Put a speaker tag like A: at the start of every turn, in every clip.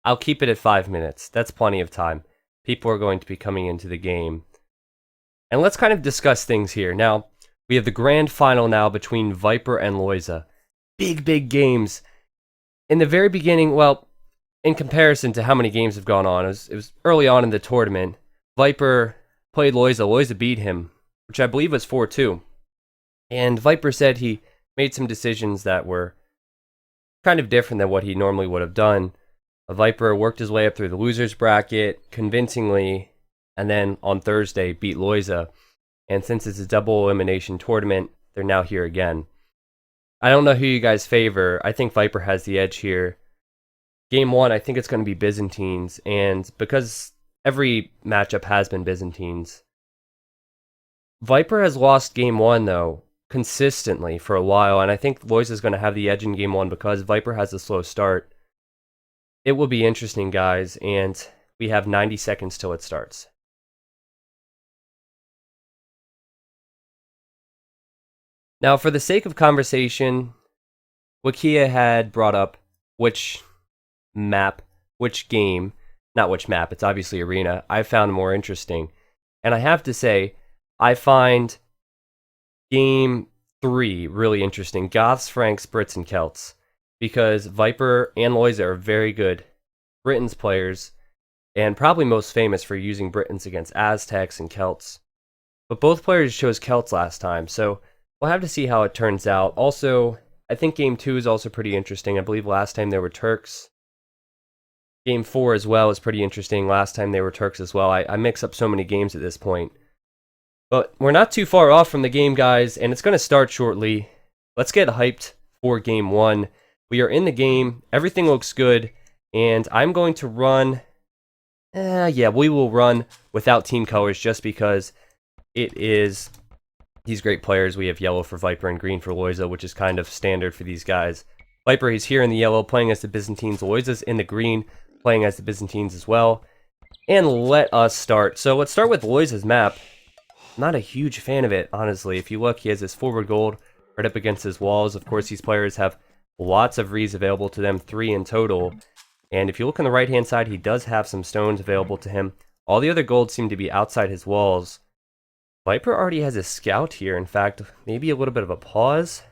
A: I'll keep it at 5 minutes. That's plenty of time. People are going to be coming into the game. And let's kind of discuss things here. Now, we have the grand final now between Viper and Lojza. Big games. In the very beginning, well, in comparison to how many games have gone on, it was early on in the tournament. Viper played Lojza. Lojza beat him, which I believe was 4-2. And Viper said he made some decisions that were kind of different than what he normally would have done. Viper worked his way up through the losers bracket convincingly, and then on Thursday beat Lojza. And since it's a double elimination tournament, they're now here again. I don't know who you guys favor. I think Viper has the edge here. Game 1, I think it's going to be Byzantines, and because every matchup has been Byzantines, Viper has lost Game 1, though, consistently for a while, and I think Lojza is going to have the edge in Game 1 because Viper has a slow start. It will be interesting, guys, and we have 90 seconds till it starts. Now, for the sake of conversation, Wakia had brought up which map, which game, not which map, it's obviously Arena, I found more interesting. And I have to say, I find Game 3 really interesting. Goths, Franks, Brits, and Celts. Because Viper and Lojza are very good Britons players, and probably most famous for using Britons against Aztecs and Celts. But both players chose Celts last time, so we'll have to see how it turns out. Also, I think Game 2 is also pretty interesting. I believe last time there were Turks. Game 4 as well is pretty interesting. Last time they were Turks as well. I mix up so many games at this point. But we're not too far off from the game, guys, and it's going to start shortly. Let's get hyped for Game 1. We are in the game. Everything looks good. And I'm going to run... we will run without team colors just because it is these great players. We have yellow for Viper and green for Lojza, which is kind of standard for these guys. Viper, he's here in the yellow, playing as the Byzantines. Lojza's in the green, playing as the Byzantines as well. And let us start. So let's start with Lojza's map. Not a huge fan of it, honestly. If you look, he has his forward gold right up against his walls. Of course, these players have lots of Rees available to them, 3 in total. And if you look on the right-hand side, he does have some stones available to him. All the other gold seem to be outside his walls. Viper already has a scout here. In fact, maybe a little bit of a pause.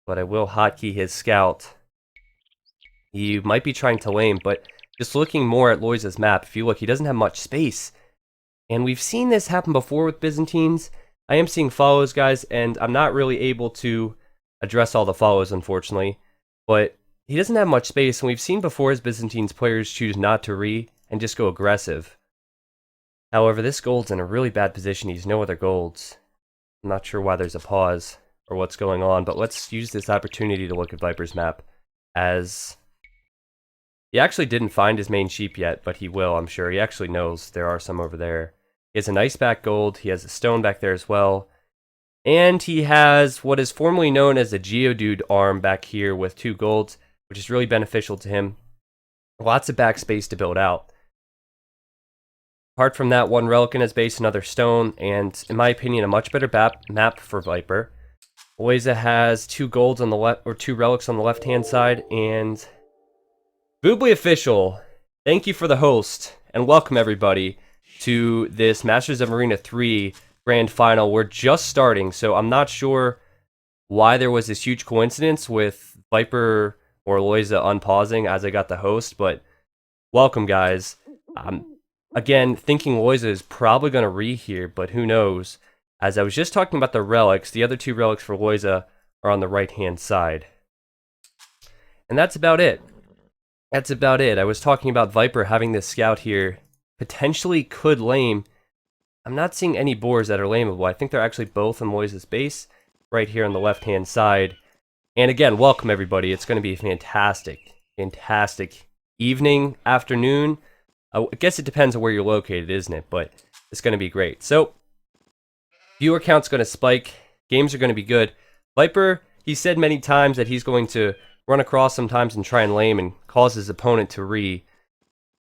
A: But I will hotkey his scout. He might be trying to lane, but just looking more at Lojza's map, if you look, he doesn't have much space. And we've seen this happen before with Byzantines. I am seeing follows, guys, and I'm not really able to address all the follows, unfortunately. But he doesn't have much space, and we've seen before as Byzantines players choose not to and just go aggressive. However, this gold's in a really bad position. He's no other golds. I'm not sure why there's a pause or what's going on, but let's use this opportunity to look at Viper's map, as he actually didn't find his main sheep yet, but he will, I'm sure. He actually knows there are some over there. He has a nice back gold. He has a stone back there as well. And he has what is formerly known as a Geodude arm back here with 2 golds, which is really beneficial to him. Lots of backspace to build out. Apart from that, 1 relic in his base, another stone, and in my opinion, a much better map for Viper. Lojza has 2 golds on the left, or 2 relics on the left-hand side, and Boobly Official, thank you for the host, and welcome everybody to this Masters of Arena 3 Grand Final. We're just starting, so I'm not sure why there was this huge coincidence with Viper or Lojza unpausing as I got the host, but welcome, guys. Again, thinking Lojza is probably going to here, but who knows? As I was just talking about the relics, the other 2 relics for Lojza are on the right-hand side. And that's about it. That's about it. I was talking about Viper having this scout here. Potentially could lame. I'm not seeing any boars that are lameable. I think they're actually both on Lojza's base, right here on the left-hand side. And again, welcome everybody. It's going to be a fantastic evening, afternoon. I guess it depends on where you're located, isn't it? But it's going to be great. So, viewer count's going to spike. Games are going to be good. Viper, he said many times that he's going to run across sometimes and try and lame and cause his opponent to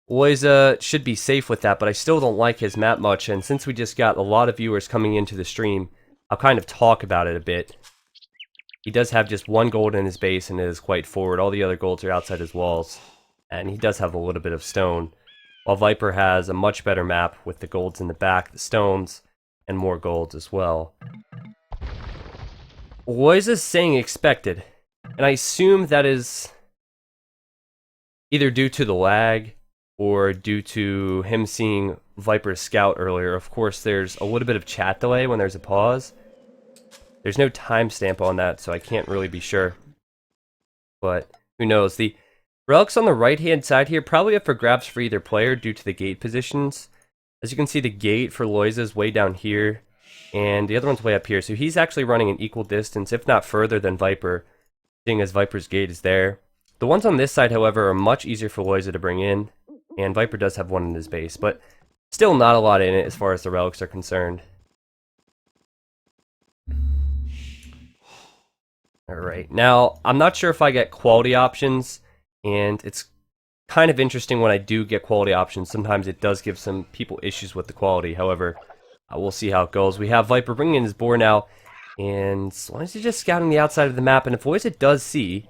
A: Lojza should be safe with that, but I still don't like his map much, and since we just got a lot of viewers coming into the stream, I'll kind of talk about it a bit. He does have just 1 gold in his base, and it is quite forward. All the other golds are outside his walls. and he does have a little bit of stone, while Viper has a much better map with the golds in the back, the stones, and more golds as well. Lojza's saying expected, and I assume that is either due to the lag or due to him seeing Viper's scout earlier. Of course, there's a little bit of chat delay when there's a pause. There's no timestamp on that, so I can't really be sure. But who knows? The relics on the right-hand side here probably up for grabs for either player due to the gate positions. As you can see, the gate for Lojza is way down here, and the other one's way up here. So he's actually running an equal distance, if not further than Viper, seeing as Viper's gate is there. The ones on this side, however, are much easier for Lojza to bring in, and Viper does have one in his base, but still not a lot in it as far as the relics are concerned. Alright, now, I'm not sure if I get quality options, and it's kind of interesting when I do get quality options. Sometimes it does give some people issues with the quality, however, we'll see how it goes. We have Viper bringing in his boar now, and as long as he's just scouting the outside of the map, and if Lojza does see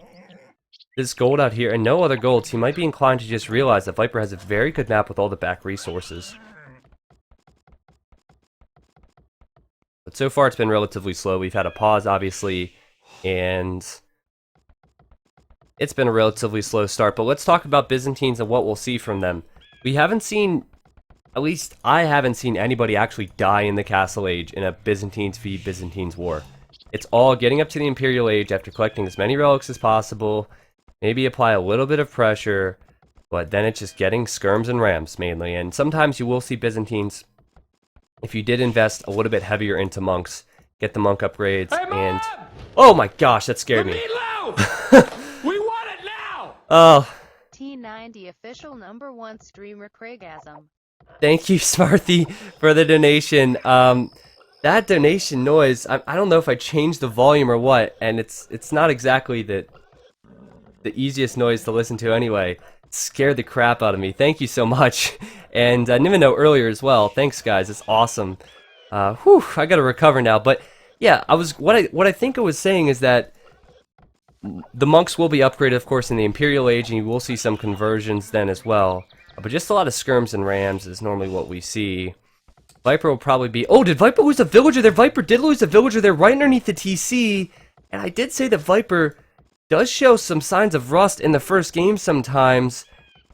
A: this gold out here and no other golds, he might be inclined to just realize that Viper has a very good map with all the back resources. But so far it's been relatively slow. We've had a pause, obviously, and it's been a relatively slow start. But let's talk about Byzantines and what we'll see from them. We haven't seen, at least I haven't seen anybody actually die in the Castle Age in a Byzantines v Byzantines war. It's all getting up to the Imperial Age after collecting as many relics as possible, maybe apply a little bit of pressure, but then it's just getting skirms and rams mainly. And sometimes you will see Byzantines, if you did invest a little bit heavier into monks, get the monk upgrades, and oh my gosh, that scared me.
B: We want it now!
A: Oh.
C: T90 official #1 streamer Craigasm.
A: Thank you, Smarthy, for the donation. That donation noise, I don't know if I changed the volume or what, and it's not exactly the easiest noise to listen to anyway. It scared the crap out of me. Thank you so much. And I didn't even know earlier as well. Thanks, guys. It's awesome. Whew, I gotta recover now. But yeah, what I think I was saying is that the monks will be upgraded, of course, in the Imperial Age, and you will see some conversions then as well. But just a lot of skirms and rams is normally what we see. Viper will probably be... Oh, did Viper lose a villager there? Viper did lose a villager there right underneath the TC. And I did say that Viper does show some signs of rust in the first game sometimes.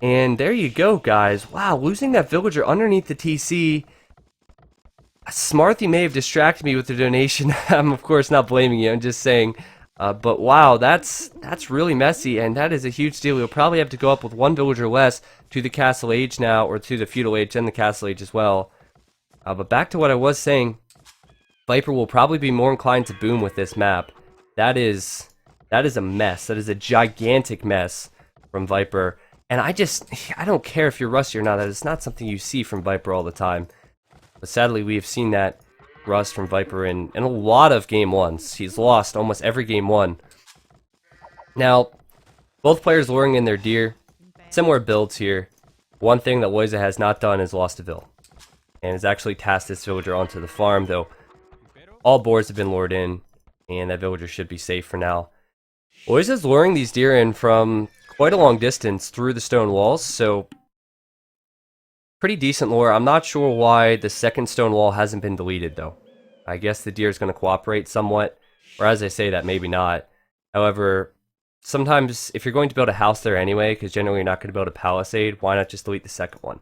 A: And there you go, guys. Wow, losing that villager underneath the TC. Smarthy may have distracted me with the donation. I'm, of course, not blaming you. I'm just saying... but wow, that's really messy, and that is a huge deal. We'll probably have to go up with one villager less to the Castle Age now, or to the Feudal Age and the Castle Age as well. But back to what I was saying, Viper will probably be more inclined to boom with this map. That is a mess. That is a gigantic mess from Viper. And I don't care if you're rusty or not. That is not something you see from Viper all the time. But sadly, we have seen that rust from Viper in a lot of game ones. He's lost almost every game one. Now, both players luring in their deer. Similar builds here. One thing that Lojza has not done is lost a vill, and has actually tasked this villager onto the farm, though all boars have been lured in, and that villager should be safe for now. Lojza's luring these deer in from quite a long distance through the stone walls, so pretty decent lure. I'm not sure why the second stone wall hasn't been deleted, though. I guess the deer is going to cooperate somewhat, or as I say that, maybe not. However, sometimes if you're going to build a house there anyway, because generally you're not going to build a palisade, why not just delete the second one?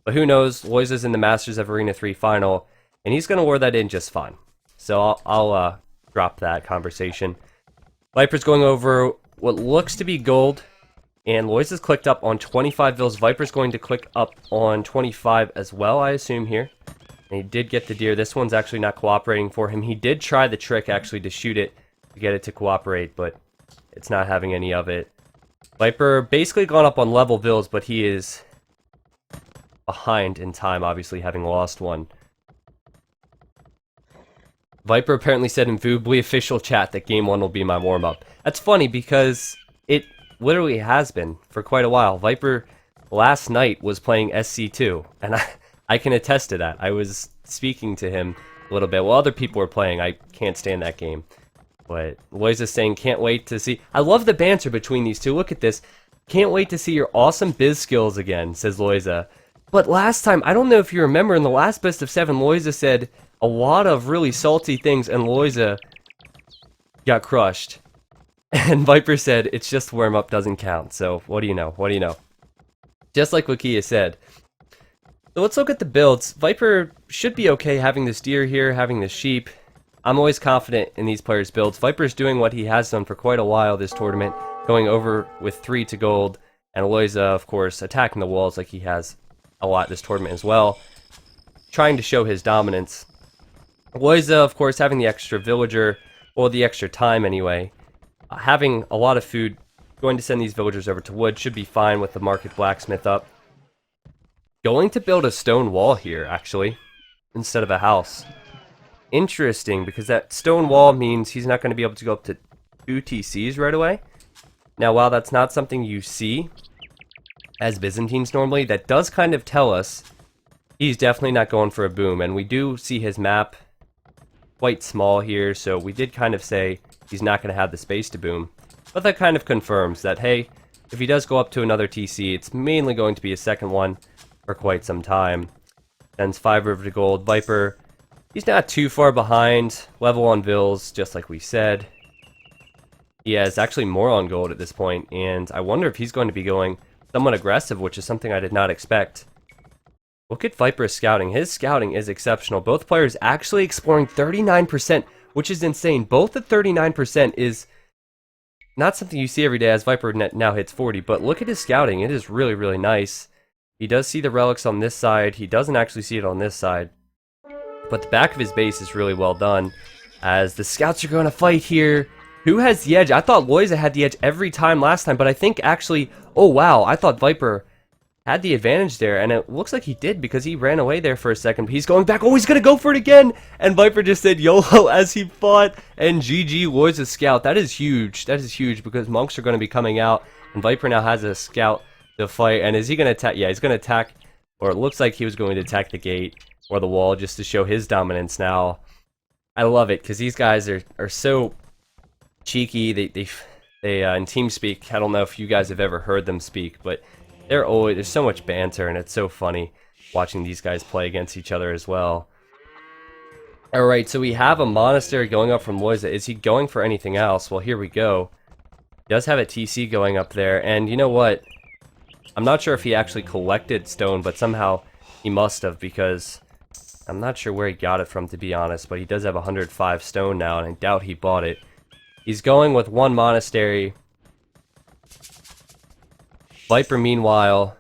A: But who knows, Lojza's in the Masters of Arena 3 final, and he's going to lure that in just fine. So I'll drop that conversation. Viper's going over what looks to be gold, and Lojza's clicked up on 25 vills. Viper's going to click up on 25 as well, I assume, here. And he did get the deer. This one's actually not cooperating for him. He did try the trick, actually, to shoot it, to get it to cooperate, but it's not having any of it. Viper basically gone up on level vills, but he is behind in time, obviously, having lost one. Viper apparently said in Voobly official chat that game 1 will be my warm-up. That's funny because it literally has been for quite a while. Viper last night was playing SC2, and I can attest to that. I was speaking to him a little bit while other people were playing. I can't stand that game. But Lojza's saying can't wait to see. I love the banter between these two. Look at this. Can't wait to see your awesome biz skills again, says Lojza. But last time, I don't know if you remember, in the last best of 7, Lojza said a lot of really salty things, and Lojza got crushed. And Viper said, it's just warm-up, doesn't count. So, what do you know? What do you know? Just like what Kia said. So let's look at the builds. Viper should be okay having this deer here, having this sheep. I'm always confident in these players' builds. Viper's doing what he has done for quite a while this tournament, going over with 3 to gold, and Lojza, of course, attacking the walls like he has a lot this tournament as well, trying to show his dominance. Lojza, of course, having the extra villager, or the extra time anyway, having a lot of food, going to send these villagers over to wood, should be fine with the market blacksmith up. Going to build a stone wall here, actually, instead of a house. Interesting, because that stone wall means he's not going to be able to go up to 2 TCs right away. Now, while that's not something you see as Byzantines normally, that does kind of tell us he's definitely not going for a boom. And we do see his map quite small here, so we did kind of say he's not going to have the space to boom. But that kind of confirms that, hey, if he does go up to another TC, it's mainly going to be a second one for quite some time. Sends 5 river to gold. Viper, he's not too far behind. Level on vills, just like we said. He has actually more on gold at this point, and I wonder if he's going to be going somewhat aggressive, which is something I did not expect. Look at Viper's scouting. His scouting is exceptional. Both players actually exploring 39%, which is insane. Both at 39% is not something you see every day, as Viper now hits 40, but look at his scouting. It is really, really nice. He does see the relics on this side. He doesn't actually see it on this side. But the back of his base is really well done, as the scouts are going to fight here. Who has the edge? I thought Lojza had the edge every time last time, but I think actually... Oh, wow. I thought Viper had the advantage there, and it looks like he did because he ran away there for a second. But he's going back. Oh, he's going to go for it again! And Viper just said YOLO as he fought, and GG Lojza scout. That is huge. That is huge because monks are going to be coming out, and Viper now has a scout to fight. And is he going to attack? Yeah, he's going to attack, or it looks like he was going to attack the gate or the wall just to show his dominance now. I love it because these guys are so cheeky. They in TeamSpeak, I don't know if you guys have ever heard them speak, but there's so much banter, and it's so funny watching these guys play against each other as well. Alright, so we have a monastery going up from Lojza. Is he going for anything else? Well, here we go. He does have a TC going up there, and you know what? I'm not sure if he actually collected stone, but somehow he must have, because I'm not sure where he got it from, to be honest, but he does have 105 stone now, and I doubt he bought it. He's going with 1 monastery. Viper, meanwhile,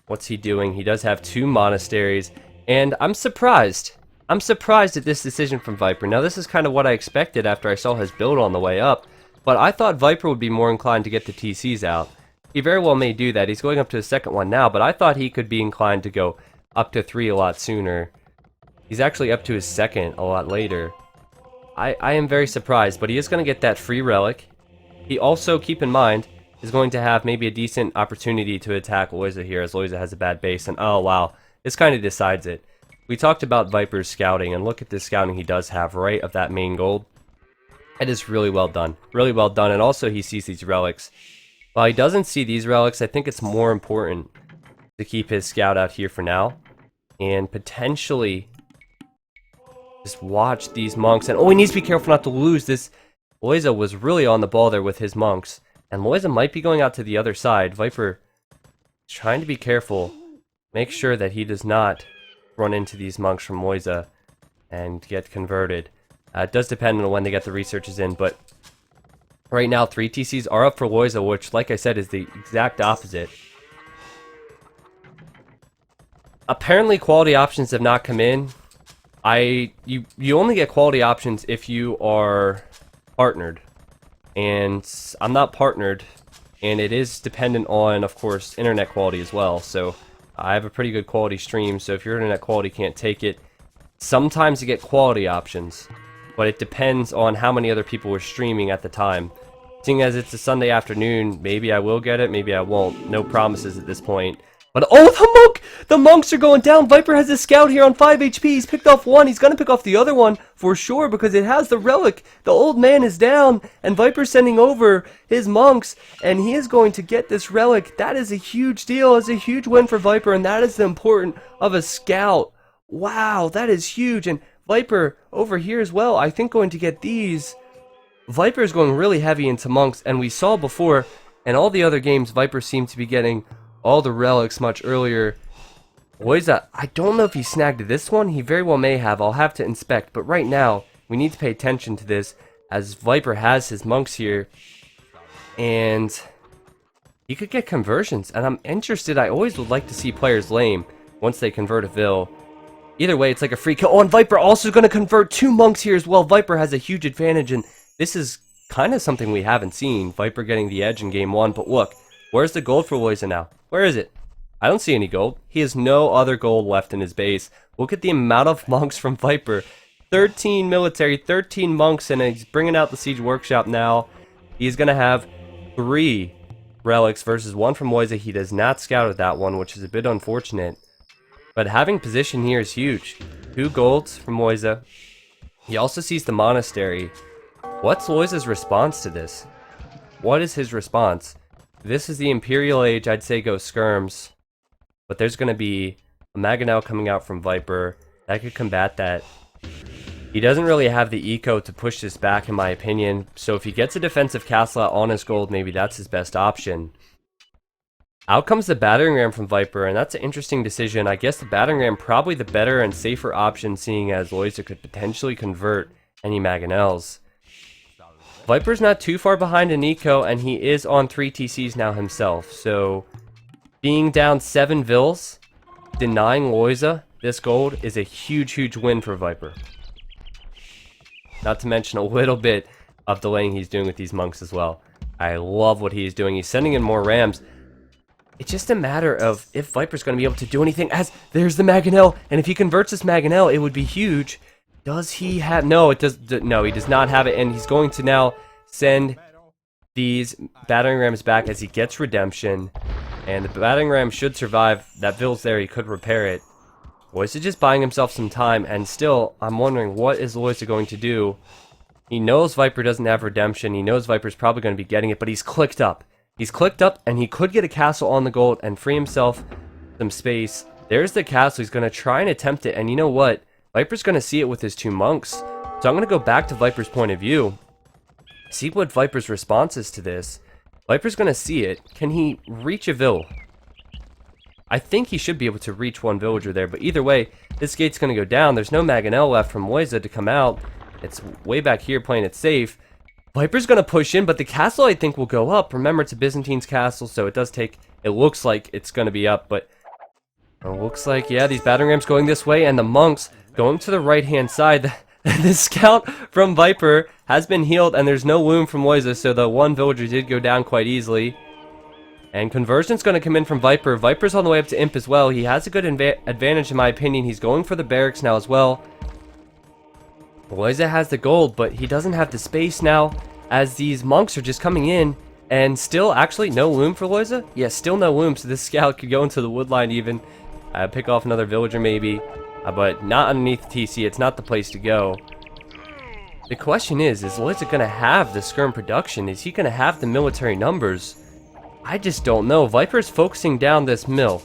A: what's he doing? He does have 2 monasteries, and I'm surprised. I'm surprised at this decision from Viper. Now, this is kind of what I expected after I saw his build on the way up, but I thought Viper would be more inclined to get the TCs out. He very well may do that. He's going up to his second one now, but I thought he could be inclined to go up to 3 a lot sooner. He's actually up to his second a lot later. I am very surprised, but he is going to get that free relic. He also, keep in mind, is going to have maybe a decent opportunity to attack Lojza here, as Lojza has a bad base, and oh wow, this kind of decides it. We talked about Viper's scouting, and look at the scouting he does have right of that main gold. It is really well done, and also he sees these relics. While he doesn't see these relics, I think it's more important to keep his scout out here for now, and potentially just watch these monks. And oh, he needs to be careful not to lose this. Lojza was really on the ball there with his monks, and Lojza might be going out to the other side. Viper is trying to be careful, make sure that he does not run into these monks from Lojza and get converted. It does depend on when they get the researches in, but right now 3 TCs are up for Lojza, which, like I said, is the exact opposite. Apparently quality options have not come in. You only get quality options if you are partnered, and I'm not partnered, and it is dependent on, of course, internet quality as well. So I have a pretty good quality stream, so if your internet quality can't take it, sometimes you get quality options, but it depends on how many other people were streaming at the time. Seeing as it's a Sunday afternoon, maybe I will get it, maybe I won't. No promises at this point. But oh, the monk! The monks are going down. Viper has a scout here on 5 HP. He's picked off one. He's going to pick off the other one for sure because it has the relic. The old man is down, and Viper's sending over his monks, and he is going to get this relic. That is a huge deal. It's a huge win for Viper, and that is the importance of a scout. Wow, that is huge. And Viper over here as well, I think going to get these. Viper is going really heavy into monks, and we saw before in all the other games, Viper seemed to be getting all the relics much earlier. Lojza, I don't know if he snagged this one. He very well may have. I'll have to inspect. But right now, we need to pay attention to this as Viper has his monks here. And he could get conversions. And I'm interested. I always would like to see players lame once they convert a Vil. Either way, it's like a free kill. Oh, and Viper also going to convert 2 monks here as well. Viper has a huge advantage. And this is kind of something we haven't seen. Viper getting the edge in game 1. But look, where's the gold for Lojza now? Where is it? I don't see any gold. He has no other gold left in his base. Look at the amount of monks from Viper. 13 military, 13 monks, and he's bringing out the Siege Workshop now. He's going to have 3 relics versus 1 from Lojza. He does not scout at that one, which is a bit unfortunate. But having position here is huge. 2 golds from Lojza. He also sees the monastery. What's Lojza's response to this? What is his response? This is the Imperial Age, I'd say go skirms. But there's going to be a Mangonel coming out from Viper. That could combat that. He doesn't really have the eco to push this back in my opinion. So if he gets a defensive castle out on his gold, maybe that's his best option. Out comes the battering ram from Viper, and that's an interesting decision. I guess the battering ram probably the better and safer option, seeing as Lojza could potentially convert any Mangonels. Viper's not too far behind in eco, and he is on 3 TCs now himself. So being down 7 Vils, denying Lojza this gold is a huge, huge win for Viper. Not to mention a little bit of delaying he's doing with these monks as well. I love what he's doing. He's sending in more rams. It's just a matter of if Viper's going to be able to do anything, as there's the Mangonel, and if he converts this Mangonel, it would be huge. Does he have... No, it does. No, he does not have it, and he's going to now send these battering rams back as he gets redemption, and the battering ram should survive. That Vil's there, he could repair it. Lojza just buying himself some time, and still, I'm wondering, what is Lojza going to do? He knows Viper doesn't have redemption, he knows Viper's probably going to be getting it, but he's clicked up. He's clicked up, and he could get a castle on the gold and free himself some space. There's the castle. He's going to try and attempt it, and you know what? Viper's going to see it with his 2 monks. So I'm going to go back to Viper's point of view. See what Viper's response is to this. Viper's going to see it. Can he reach a Vil? I think he should be able to reach 1 villager there, but either way, this gate's going to go down. There's no Mangonel left from Lojza to come out. It's way back here playing it safe. Viper's going to push in, but the castle I think will go up. Remember, it's a Byzantine's castle, so it does take... It looks like it's going to be up, but... It looks like, yeah, these battering rams going this way, and the monks going to the right-hand side. This scout from Viper has been healed, and there's no wound from Lojza, so the 1 villager did go down quite easily. And conversion's going to come in from Viper. Viper's on the way up to Imp as well. He has a good advantage in my opinion. He's going for the barracks now as well. Lojza has the gold, but he doesn't have the space now, as these monks are just coming in, and still actually no loom for Lojza? Yeah, still no loom, so this scout could go into the wood line even, pick off another villager maybe, but not underneath the TC. It's not the place to go. The question is Lojza going to have the skirm production? Is he going to have the military numbers? I just don't know. Viper's focusing down this mill.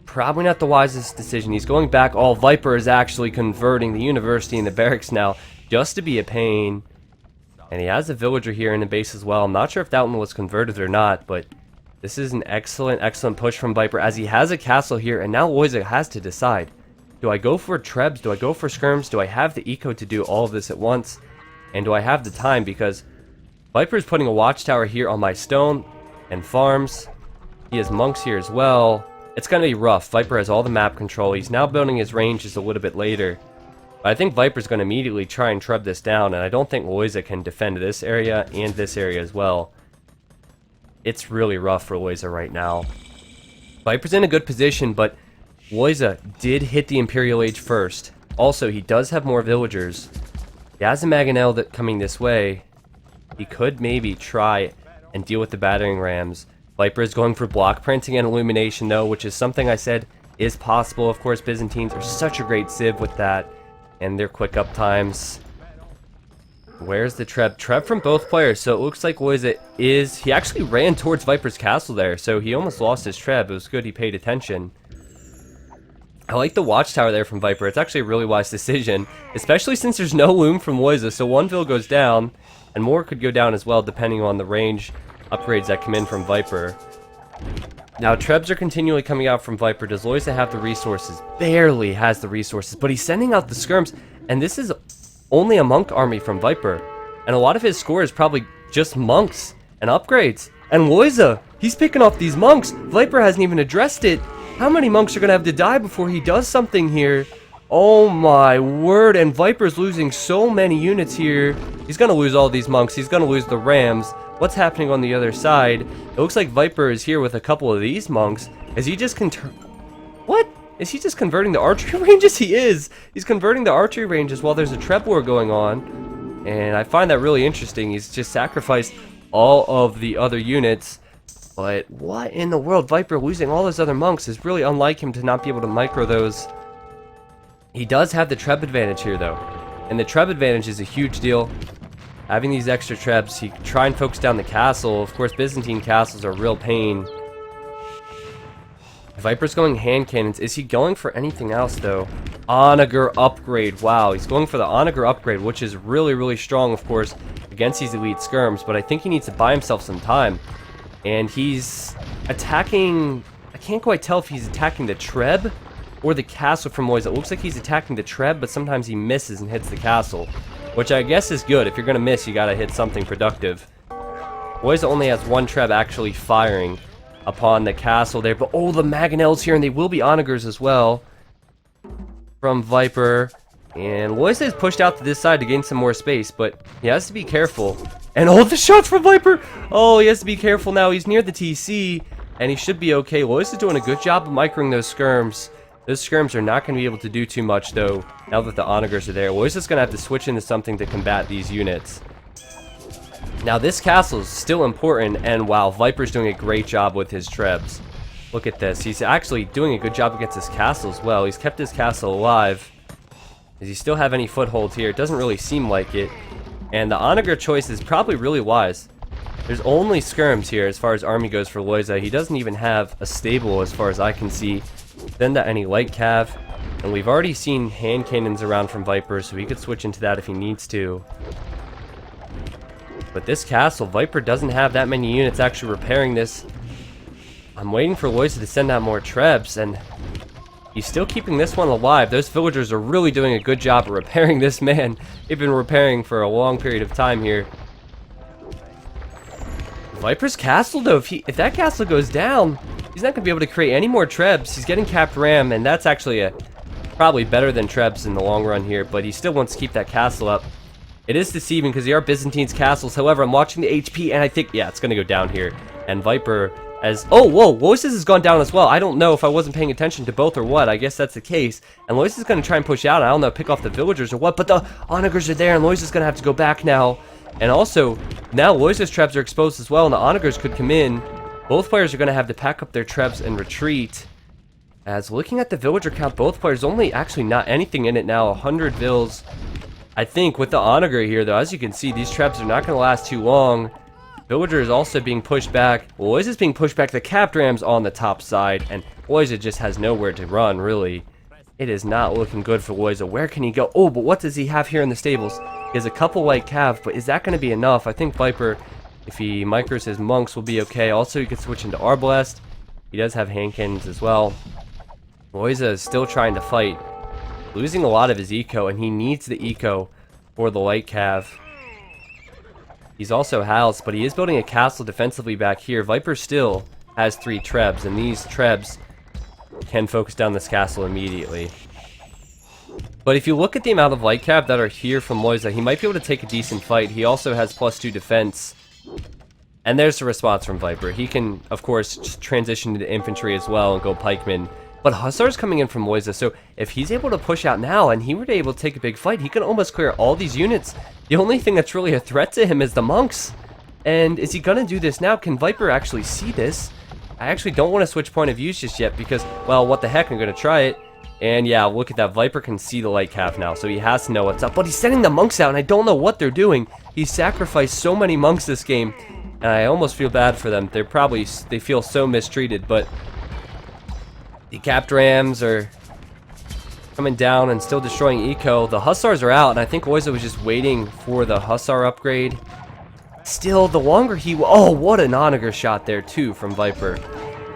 A: Probably not the wisest decision. He's going back. All Viper is actually converting the university and the barracks now, just to be a pain. And he has a villager here in the base as well. I'm not sure if that one was converted or not, but this is an excellent, excellent push from Viper, as he has a castle here, and now Lojza has to decide. Do I go for Trebs? Do I go for skirms? Do I have the eco to do all of this at once? And do I have the time? Because Viper is putting a watchtower here on my stone and farms. He has monks here as well. It's going to be rough. Viper has all the map control. He's now building his ranges a little bit later. But I think Viper's going to immediately try and trub this down, and I don't think Lojza can defend this area and this area as well. It's really rough for Lojza right now. Viper's in a good position, but Lojza did hit the Imperial Age first. Also, he does have more villagers. He has a Mangonel that coming this way. He could maybe try and deal with the battering rams. Viper is going for block printing and illumination though, which is something I said is possible. Of course, Byzantines are such a great civ with that, and their quick up times. Where's the Treb? Treb from both players, so it looks like Lojza is... He actually ran towards Viper's castle there, so he almost lost his Treb. It was good he paid attention. I like the watchtower there from Viper. It's actually a really wise decision, especially since there's no loom from Lojza, so one vill goes down, and more could go down as well, depending on the range upgrades that come in from Viper. Now, Trebs are continually coming out from Viper. Does Lojza have the resources? Barely has the resources, but he's sending out the skirms, and this is only a monk army from Viper. And a lot of his score is probably just monks and upgrades. And Lojza, he's picking off these monks. Viper hasn't even addressed it. How many monks are going to have to die before he does something here? Oh my word, and Viper's losing so many units here. He's going to lose all these monks. He's going to lose the rams. What's happening on the other side? It looks like Viper is here with a couple of these monks. Is he just What? Is he just converting the archery ranges? He is. He's converting the archery ranges while there's a Treb war going on. And I find that really interesting. He's just sacrificed all of the other units. But what in the world? Viper losing all those other monks is really unlike him to not be able to micro those. He does have the Treb advantage here though. And the Treb advantage is a huge deal. Having these extra Trebs, he can try and focus down the castle. Of course, Byzantine castles are a real pain. Viper's going hand cannons. Is he going for anything else, though? Onager upgrade. Wow, he's going for the Onager upgrade, which is really, really strong, of course, against these elite skirms. But I think he needs to buy himself some time. And he's attacking... I can't quite tell if he's attacking the Treb or the castle from Lojza. It looks like he's attacking the Treb, but sometimes he misses and hits the castle. Which I guess is good. If you're going to miss, you got to hit something productive. Lojza only has one Treb actually firing upon the castle there. But oh, the Mangonels here, and they will be Onagers as well from Viper. And Lojza is pushed out to this side to gain some more space, but he has to be careful. And all the shots from Viper! Oh, he has to be careful now. He's near the TC, and he should be okay. Lojza is doing a good job of microing those skirms. Those skirms are not going to be able to do too much, though, now that the Onagers are there. Lojza's going to have to switch into something to combat these units. Now, this castle is still important, and wow, Viper's doing a great job with his Trebs. Look at this. He's actually doing a good job against his castle as well. He's kept his castle alive. Does he still have any foothold here? It doesn't really seem like it. And the Onager choice is probably really wise. There's only skirms here as far as army goes for Lojza. He doesn't even have a stable as far as I can see. Then that any light cav. And we've already seen hand cannons around from Viper, so he could switch into that if he needs to. But this castle, Viper doesn't have that many units actually repairing this. I'm waiting for Lojza to send out more Trebs, and he's still keeping this one alive. Those villagers are really doing a good job of repairing this man. They've been repairing for a long period of time here. Viper's castle, though, if that castle goes down, he's not going to be able to create any more Trebs. He's getting capped ram, and that's actually probably better than Trebs in the long run here, but he still wants to keep that castle up. It is deceiving because they are Byzantine's castles. However, I'm watching the HP, and I think, yeah, it's going to go down here. And Viper as... Oh, whoa, Lojza's has gone down as well. I don't know if I wasn't paying attention to both or what. I guess that's the case. And Lojza's going to try and push out. I don't know, pick off the villagers or what, but the Onagers are there, and Lojza's going to have to go back now. And also, now Lojza's Trebs are exposed as well, and the Onagers could come in. Both players are going to have to pack up their Trebs and retreat. As looking at the villager count, both players only actually not anything in it now. 100 vills. I think with the Onager here, though, as you can see, these Trebs are not going to last too long. Villager is also being pushed back. Lojza's being pushed back. The capped ram's on the top side, and Lojza just has nowhere to run, really. It is not looking good for Lojza. Where can he go? Oh, but what does he have here in the stables? He has a couple light cav, but is that going to be enough? I think Viper, if he micros his monks, will be okay. Also, he could switch into Arbalest. He does have hand cannons as well. Lojza is still trying to fight, losing a lot of his eco, and he needs the eco for the light cav. He's also housed, but he is building a castle defensively back here. Viper still has 3 Trebs, and these Trebs can focus down this castle immediately. But if you look at the amount of light cav that are here from Lojza, he might be able to take a decent fight. He also has +2 defense. And there's the response from Viper. He can, of course, just transition into infantry as well and go pikemen. But Hussar's coming in from Lojza, so if he's able to push out now and he were able to take a big fight, he can almost clear all these units. The only thing that's really a threat to him is the monks. And is he going to do this now? Can Viper actually see this? I actually don't want to switch point of views just yet because, well, what the heck, I'm going to try it. And yeah, look at that. Viper can see the light calf now, so he has to know what's up. But he's sending the monks out, and I don't know what they're doing. He sacrificed so many monks this game, and I almost feel bad for them. They feel so mistreated, but the capped rams are coming down and still destroying eco. The hussars are out, and I think Lojza was just waiting for the hussar upgrade. Still, the longer he... Oh, what an onager shot there, too, from Viper.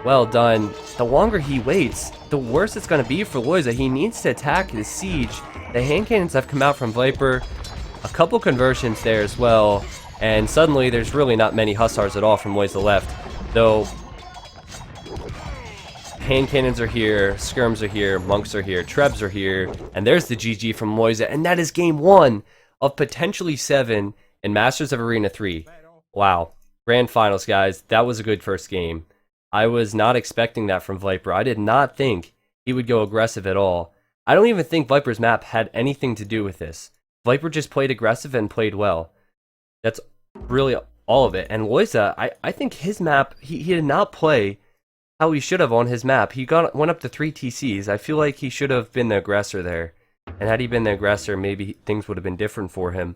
A: Well done. The longer he waits, the worse it's going to be for Lojza. He needs to attack his siege. The hand cannons have come out from Viper. A couple conversions there as well. And suddenly, there's really not many hussars at all from Lojza left. Though, hand cannons are here, skirms are here, monks are here, trebs are here. And there's the GG from Lojza. And that is game 1 of potentially 7 in Masters of Arena 3. Wow. Grand Finals, guys. That was a good first game. I was not expecting that from Viper. I did not think he would go aggressive at all. I don't even think Viper's map had anything to do with this. Viper just played aggressive and played well. That's really all of it. And Lojza, I think his map, he did not play how he should have on his map. He went up to 3 TCs. I feel like he should have been the aggressor there. And had he been the aggressor, maybe things would have been different for him.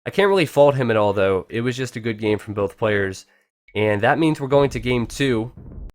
A: I can't really fault him at all, though. It was just a good game from both players. And that means we're going to game 2.